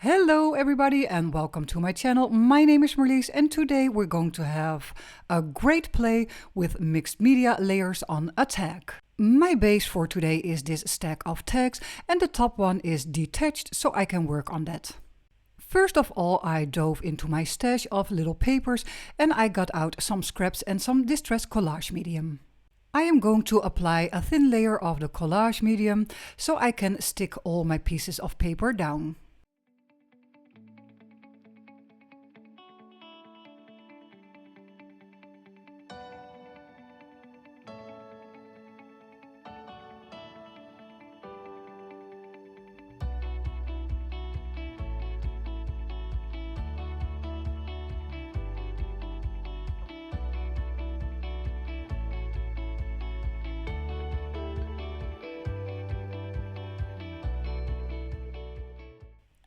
Hello everybody and welcome to my channel. My name is Marlies and today we're going to have a great play with mixed media layers on a tag. My base for today is this stack of tags and the top one is detached, so I can work on that. First of all, I dove into my stash of little papers and I got out some scraps and some distressed collage medium. I am going to apply a thin layer of the collage medium so I can stick all my pieces of paper down.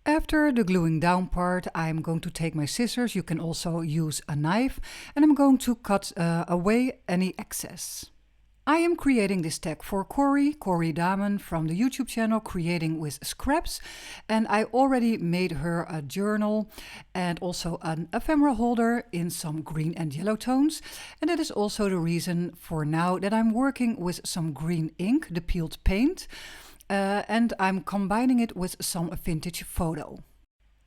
After the gluing down part, I'm going to take my scissors, you can also use a knife, and I'm going to cut away any excess. I am creating this tag for Cori Dahmen from the YouTube channel Creating with Scraps, and I already made her a journal and also an ephemera holder in some green and yellow tones, and that is also the reason for now that I'm working with some green ink, the peeled paint. And I'm combining it with some vintage photo.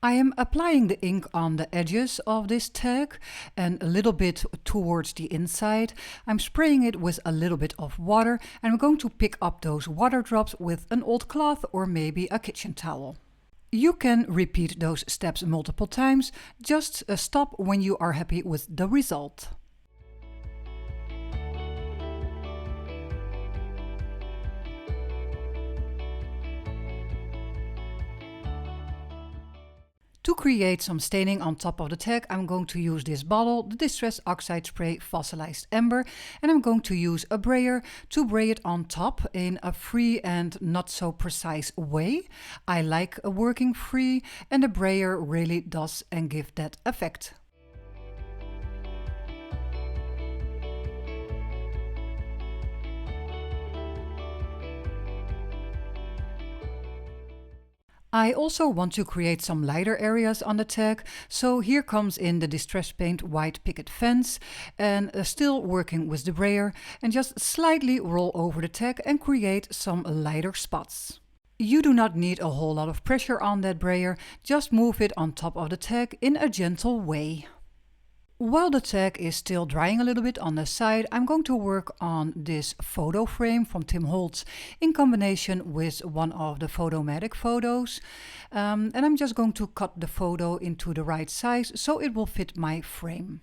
I am applying the ink on the edges of this tag and a little bit towards the inside. I'm spraying it with a little bit of water and I'm going to pick up those water drops with an old cloth or maybe a kitchen towel. You can repeat those steps multiple times, just stop when you are happy with the result. To create some staining on top of the tag, I'm going to use this bottle, the Distress Oxide Spray Fossilized Amber, and I'm going to use a brayer to bray it on top in a free and not so precise way. I like working free and the brayer really does and give that effect. I also want to create some lighter areas on the tag, so here comes in the Distress Paint White Picket Fence and still working with the brayer and just slightly roll over the tag and create some lighter spots. You do not need a whole lot of pressure on that brayer, just move it on top of the tag in a gentle way. While the tag is still drying a little bit on the side, I'm going to work on this photo frame from Holtz in combination with one of the Photomatic photos. And I'm just going to cut the photo into the right size so it will fit my frame.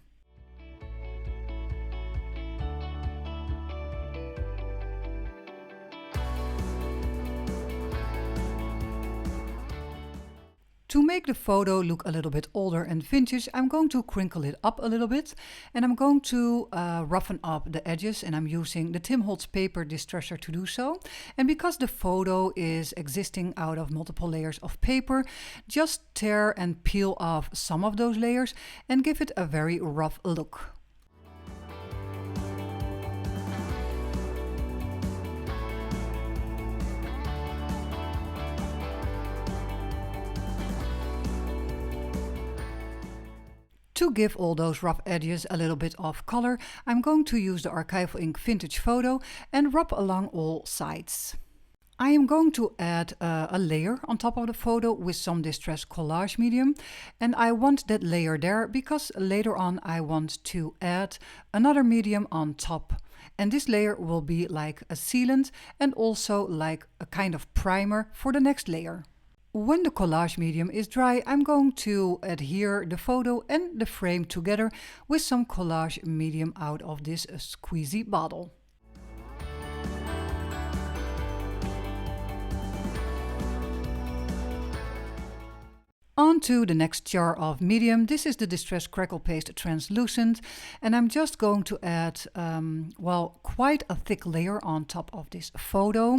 To make the photo look a little bit older and vintage, I'm going to crinkle it up a little bit and I'm going to roughen up the edges, and I'm using the Holtz paper distresser to do so. And because the photo is existing out of multiple layers of paper, just tear and peel off some of those layers and give it a very rough look. To give all those rough edges a little bit of color, I'm going to use the Archival ink Vintage Photo and rub along all sides. I am going to add a layer on top of the photo with some distressed collage medium, and I want that layer there because later on I want to add another medium on top. And this layer will be like a sealant and also like a kind of primer for the next layer. When the collage medium is dry, I'm going to adhere the photo and the frame together with some collage medium out of this squeezy bottle. On to the next jar of medium. This is the Distressed Crackle Paste Translucent, and I'm just going to add, well, quite a thick layer on top of this photo.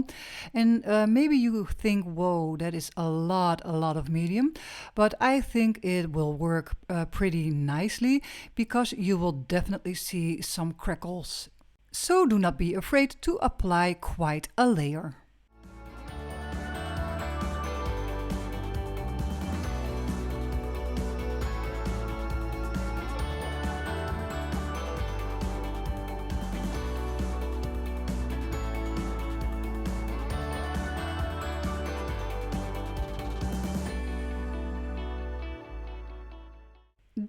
And maybe you think, whoa, that is a lot of medium, but I think it will work pretty nicely because you will definitely see some crackles. So do not be afraid to apply quite a layer.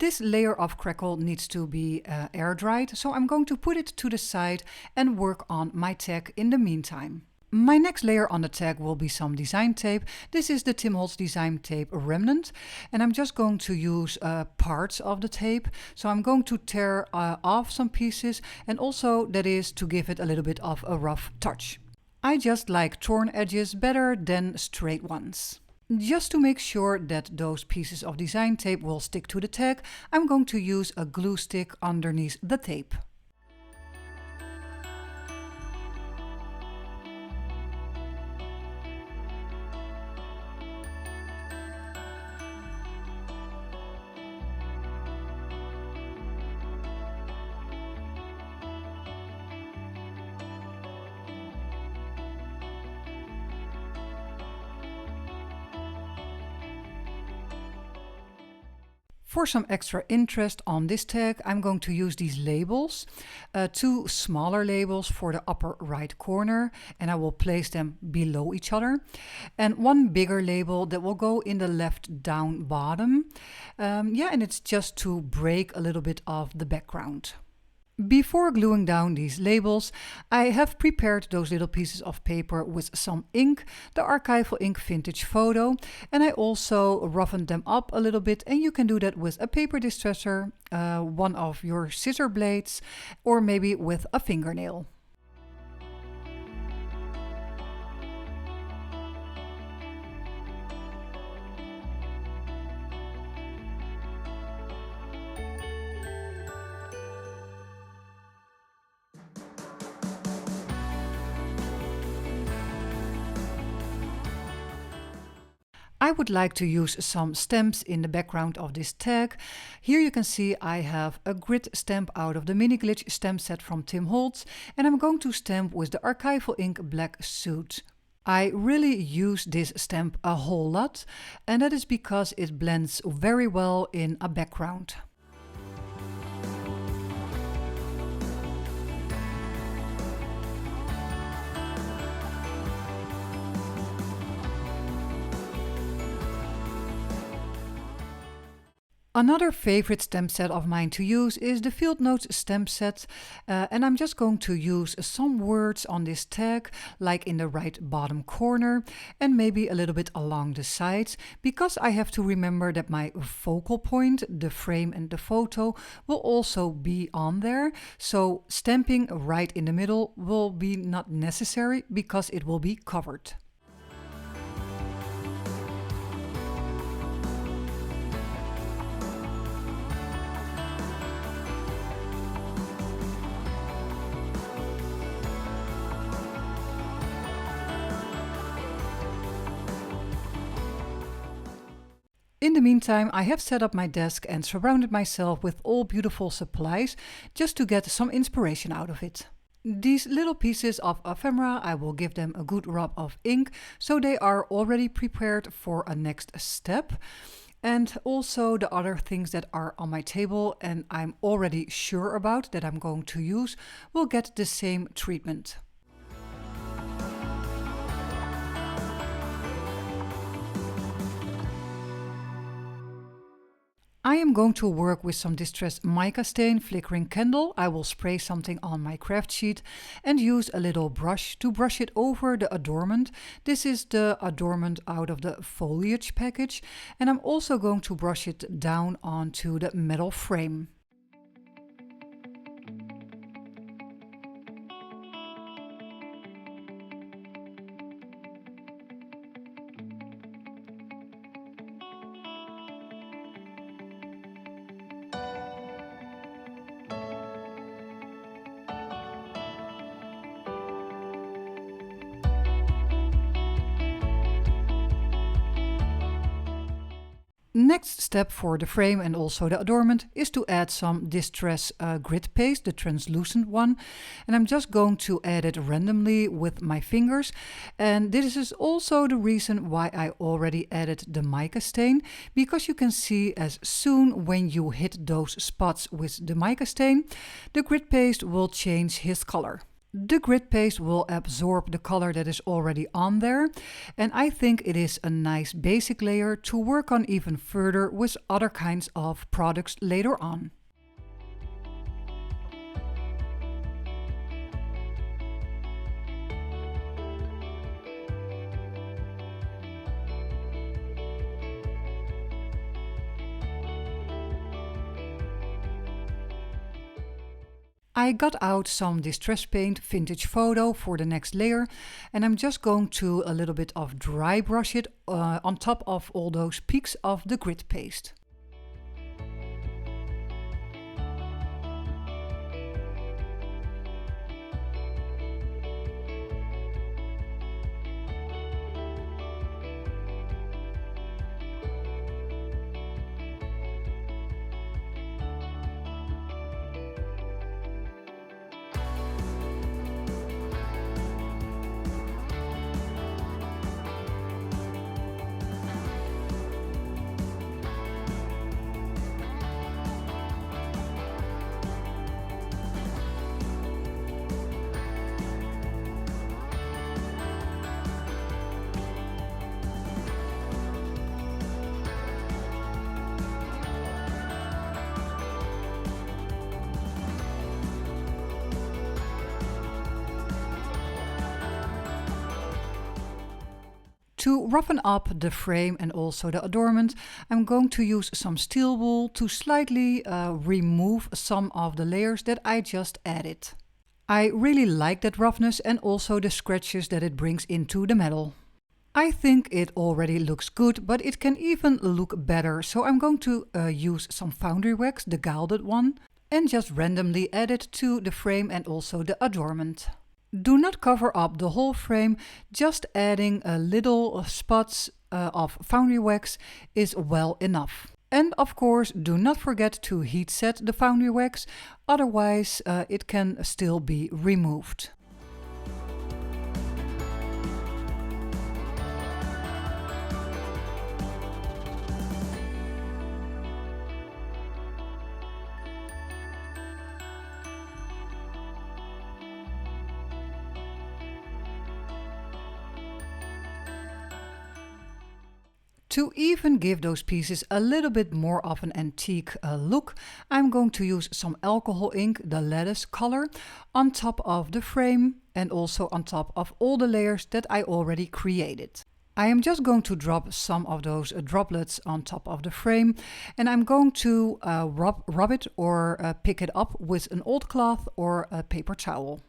This layer of crackle needs to be air dried, so I'm going to put it to the side and work on my tag in the meantime. My next layer on the tag will be some design tape. This is the Tim Holtz design tape Remnant, and I'm just going to use parts of the tape. So I'm going to tear off some pieces, and also that is to give it a little bit of a rough touch. I just like torn edges better than straight ones. Just to make sure that those pieces of design tape will stick to the tag, I'm going to use a glue stick underneath the tape. For some extra interest on this tag, I'm going to use these labels, 2 smaller labels for the upper right corner, and I will place them below each other, and 1 bigger label that will go in the left down bottom. And it's just to break a little bit of the background. Before gluing down these labels, I have prepared those little pieces of paper with some ink, the Archival ink vintage photo, and I also roughened them up a little bit, and you can do that with a paper distresser, one of your scissor blades, or maybe with a fingernail. I would like to use some stamps in the background of this tag. Here you can see I have a grid stamp out of the mini glitch stamp set from Tim Holtz, and I'm going to stamp with the Archival ink black suit. I really use this stamp a whole lot, and that is because it blends very well in a background. Another favorite stamp set of mine to use is the Field Notes stamp set, and I'm just going to use some words on this tag, like in the right bottom corner, and maybe a little bit along the sides, because I have to remember that my focal point, the frame and the photo, will also be on there. So stamping right in the middle will be not necessary because it will be covered. In the meantime, I have set up my desk and surrounded myself with all beautiful supplies just to get some inspiration out of it. These little pieces of ephemera, I will give them a good rub of ink so they are already prepared for a next step. And also the other things that are on my table and I'm already sure about that I'm going to use will get the same treatment. I am going to work with some distressed mica stain flickering candle. I will spray something on my craft sheet and use a little brush to brush it over the adornment. This is the adornment out of the foliage package, and I'm also going to brush it down onto the metal frame. Next step for the frame and also the adornment is to add some distress grit paste, the translucent one, and I'm just going to add it randomly with my fingers, and this is also the reason why I already added the mica stain, because you can see as soon when you hit those spots with the mica stain, the grit paste will change his color. The grit paste will absorb the color that is already on there, and I think it is a nice basic layer to work on even further with other kinds of products later on. I got out some Distress Paint Vintage Photo for the next layer, and I'm just going to a little bit of dry brush it on top of all those peaks of the grit paste. To roughen up the frame and also the adornment, I'm going to use some steel wool to slightly remove some of the layers that I just added. I really like that roughness and also the scratches that it brings into the metal. I think it already looks good, but it can even look better, so I'm going to use some Foundry Wax, the gilded one, and just randomly add it to the frame and also the adornment. Do not cover up the whole frame, just adding a little spots of Foundry Wax is well enough. And of course, do not forget to heat set the Foundry Wax, otherwise it can still be removed. To even give those pieces a little bit more of an antique look, I'm going to use some alcohol ink, the lettuce color, on top of the frame and also on top of all the layers that I already created. I am just going to drop some of those droplets on top of the frame, and I'm going to rub it or pick it up with an old cloth or a paper towel.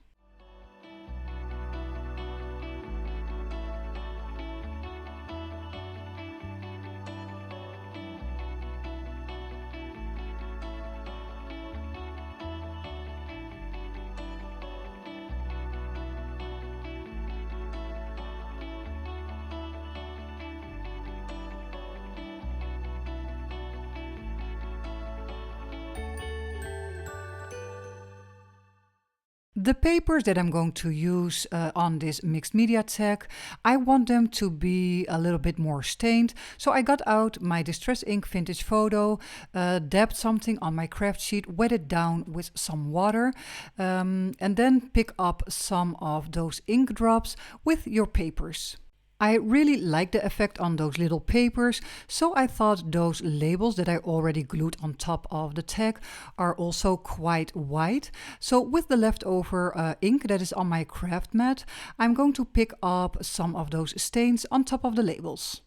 The papers that I'm going to use on this mixed media tag, I want them to be a little bit more stained. So I got out my Distress Ink Vintage Photo, dabbed something on my craft sheet, wet it down with some water, and then pick up some of those ink drops with your papers. I really like the effect on those little papers, so I thought those labels that I already glued on top of the tag are also quite white. So with the leftover ink that is on my craft mat, I'm going to pick up some of those stains on top of the labels.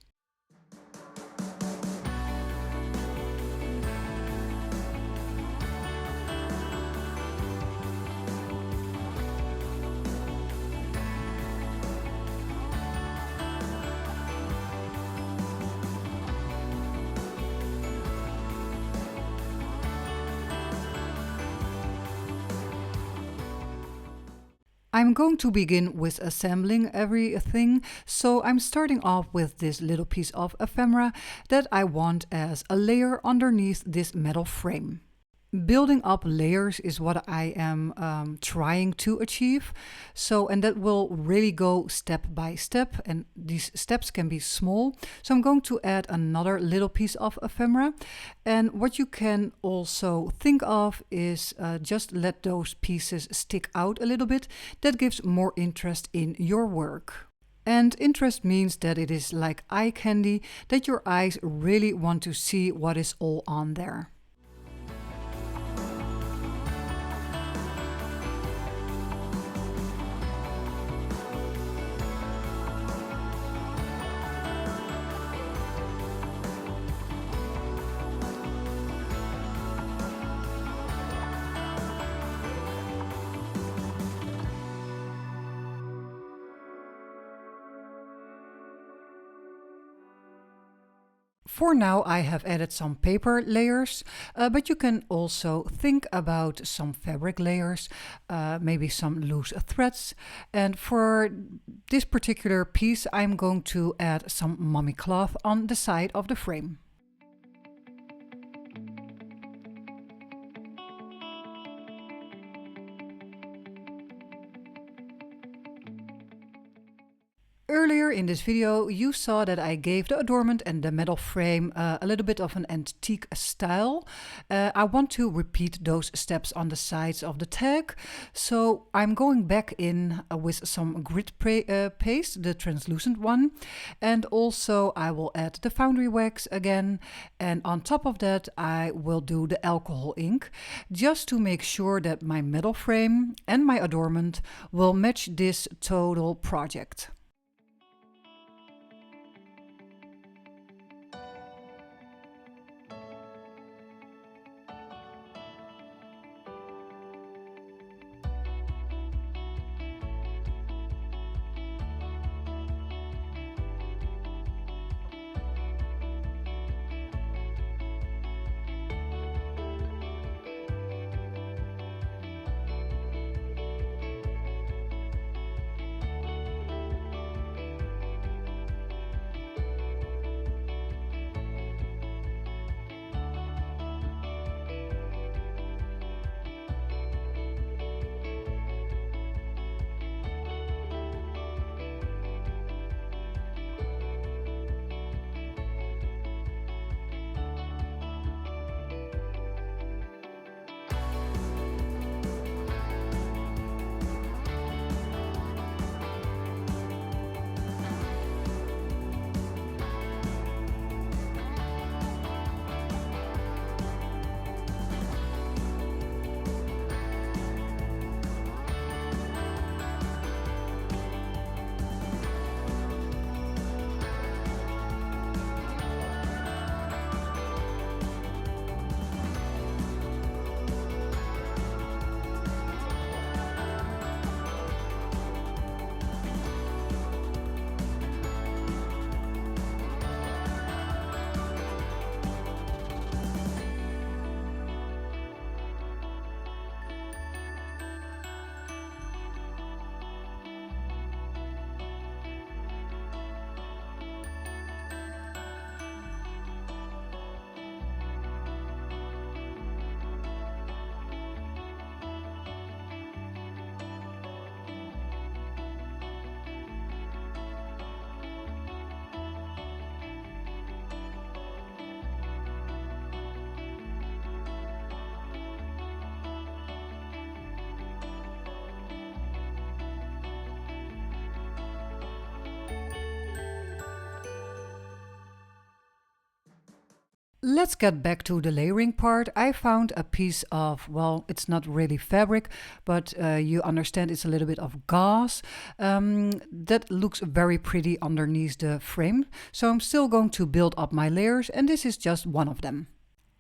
I'm going to begin with assembling everything, so I'm starting off with this little piece of ephemera that I want as a layer underneath this metal frame. Building up layers is what I am trying to achieve. So, and that will really go step by step, and these steps can be small. So I'm going to add another little piece of ephemera. And what you can also think of is just let those pieces stick out a little bit. That gives more interest in your work. And interest means that it is like eye candy, that your eyes really want to see what is all on there. For now, I have added some paper layers, but you can also think about some fabric layers, maybe some loose threads. And for this particular piece, I'm going to add some mummy cloth on the side of the frame. Earlier in this video, you saw that I gave the adornment and the metal frame a little bit of an antique style. I want to repeat those steps on the sides of the tag. So I'm going back in with some grit paste, the translucent one. And also I will add the Foundry Wax again. And on top of that, I will do the alcohol ink, just to make sure that my metal frame and my adornment will match this total project. Let's get back to the layering part. I found a piece of, well, it's not really fabric, but you understand it's a little bit of gauze. That looks very pretty underneath the frame. So I'm still going to build up my layers, and this is just one of them.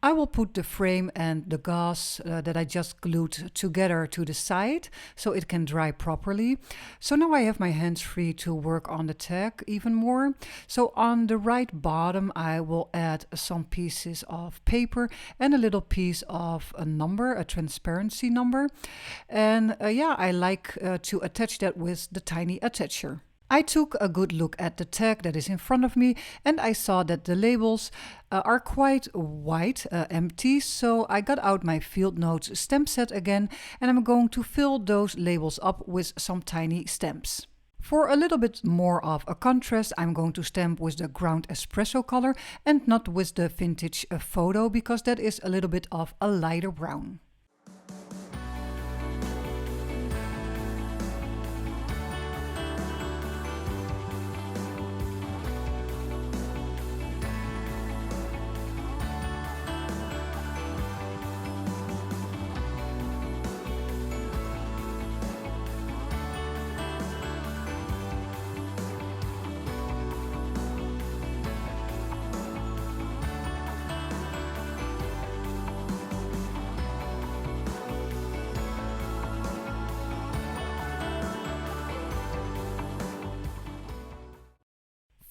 I will put the frame and the gauze that I just glued together to the side so it can dry properly. So now I have my hands free to work on the tag even more. So on the right bottom I will add some pieces of paper and a little piece of a number, a transparency number. And yeah, I like to attach that with the tiny attacher. I took a good look at the tag that is in front of me and I saw that the labels are quite white, empty, so I got out my Field Notes stamp set again and I'm going to fill those labels up with some tiny stamps. For a little bit more of a contrast, I'm going to stamp with the ground espresso color and not with the vintage photo because that is a little bit of a lighter brown.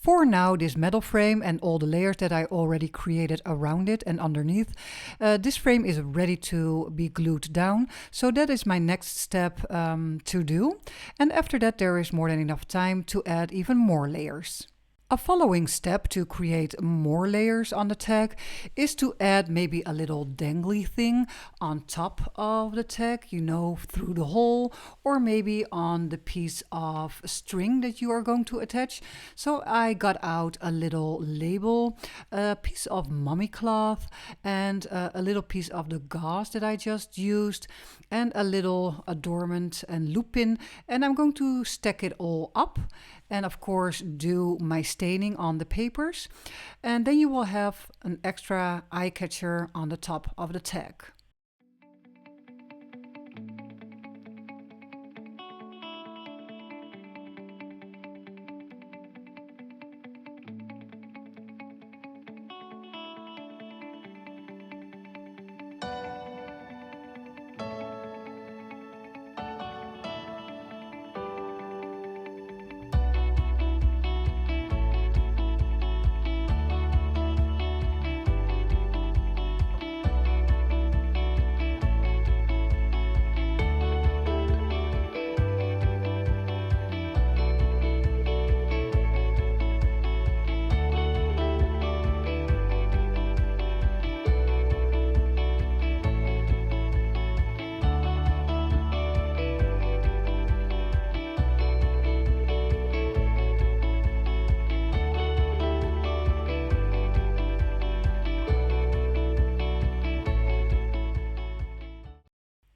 For now, this metal frame and all the layers that I already created around it and underneath, this frame is ready to be glued down. So that is my next step to do. And after that, there is more than enough time to add even more layers. A following step to create more layers on the tag is to add maybe a little dangly thing on top of the tag, you know, through the hole, or maybe on the piece of string that you are going to attach. So I got out a little label, a piece of mummy cloth, and a little piece of the gauze that I just used, and a little adornment and loop pin, and I'm going to stack it all up. And of course do my staining on the papers, and then you will have an extra eye catcher on the top of the tag.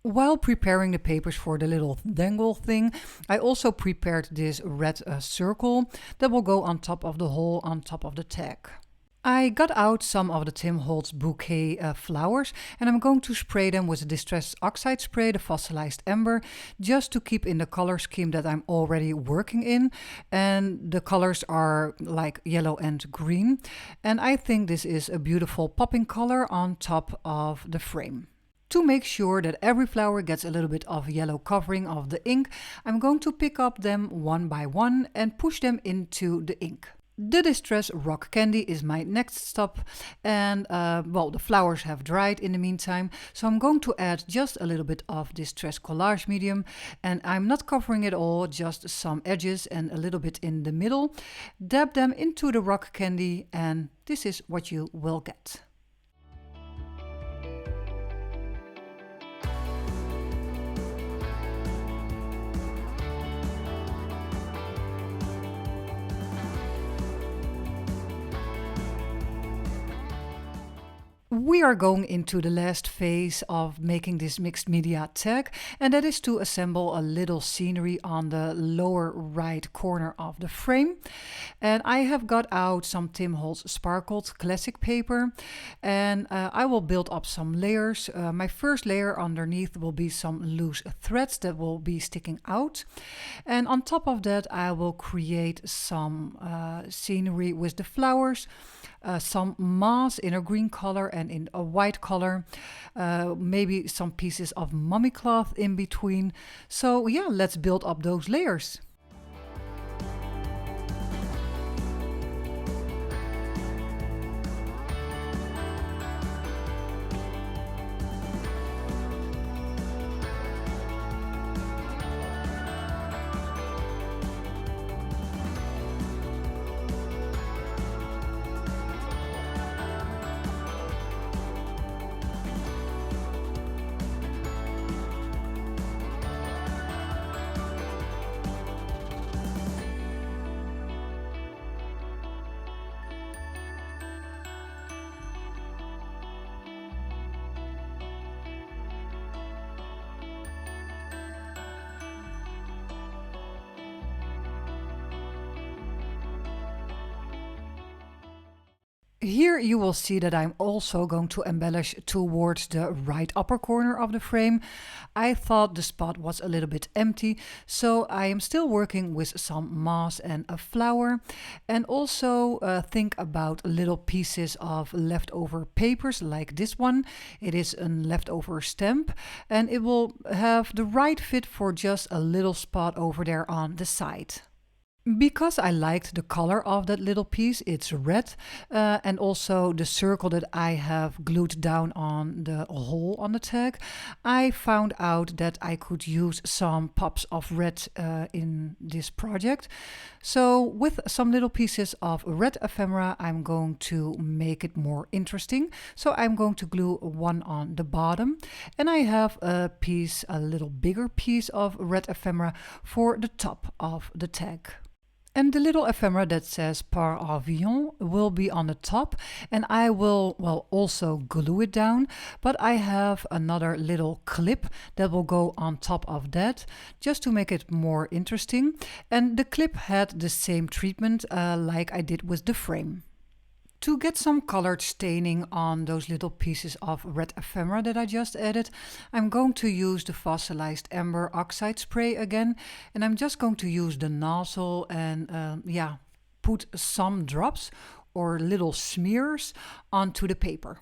While preparing the papers for the little dangle thing, I also prepared this red circle that will go on top of the hole on top of the tag. I got out some of the Tim Holtz bouquet flowers and I'm going to spray them with the Distress Oxide spray, the Fossilized Amber, just to keep in the color scheme that I'm already working in. And the colors are like yellow and green. And I think this is a beautiful popping color on top of the frame. To make sure that every flower gets a little bit of yellow covering of the ink, I'm going to pick up them one by one and push them into the ink. The Distress Rock Candy is my next stop, and well, the flowers have dried in the meantime, so I'm going to add just a little bit of Distress Collage medium, and I'm not covering it all, just some edges and a little bit in the middle. Dab them into the rock candy and this is what you will get. We are going into the last phase of making this mixed media tag, and that is to assemble a little scenery on the lower right corner of the frame. And I have got out some Tim Holtz sparkled classic paper, and I will build up some layers. My first layer underneath will be some loose threads that will be sticking out, and on top of that I will create some scenery with the flowers. Some moss in a green color and in a white color, maybe some pieces of mummy cloth in between. So yeah, let's build up those layers. Here you will see that I'm also going to embellish towards the right upper corner of the frame. I thought the spot was a little bit empty, so I am still working with some moss and a flower. And also think about little pieces of leftover papers like this one. It is a leftover stamp and it will have the right fit for just a little spot over there on the side. Because I liked the color of that little piece, it's red, and also the circle that I have glued down on the hole on the tag, I found out that I could use some pops of red in this project. So with some little pieces of red ephemera, I'm going to make it more interesting. So I'm going to glue one on the bottom, and I have a little bigger piece of red ephemera for the top of the tag. And the little ephemera that says Par Avion will be on the top, and I will, well, also glue it down, but I have another little clip that will go on top of that, just to make it more interesting. And the clip had the same treatment like I did with the frame. To get some colored staining on those little pieces of red ephemera that I just added, I'm going to use the Fossilized Amber Oxide spray again, and I'm just going to use the nozzle and put some drops or little smears onto the paper.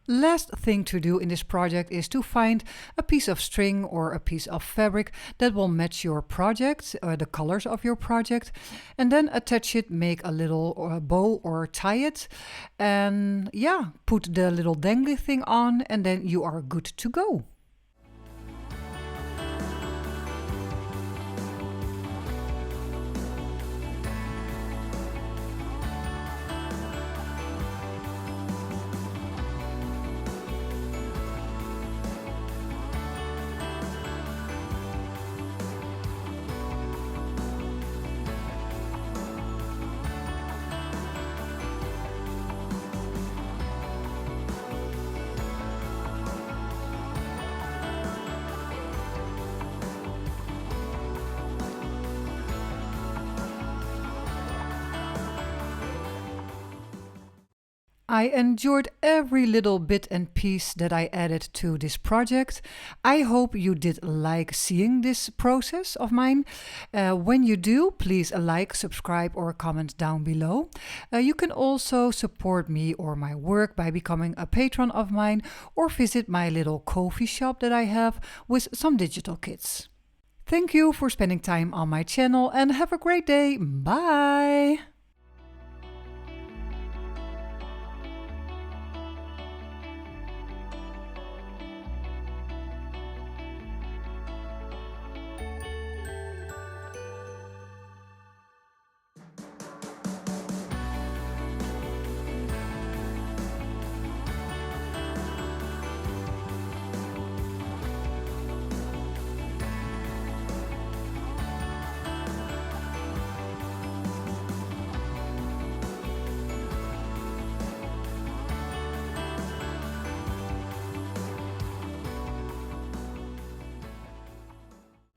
Last thing to do in this project is to find a piece of string or a piece of fabric that will match your project, the colors of your project, and then attach it, make a little bow or tie it, and put the little dangle thing on, and then you are good to go. I enjoyed every little bit and piece that I added to this project. I hope you did like seeing this process of mine. When you do, please like, subscribe or comment down below. You can also support me or my work by becoming a patron of mine or visit my little coffee shop that I have with some digital kits. Thank you for spending time on my channel and have a great day. Bye!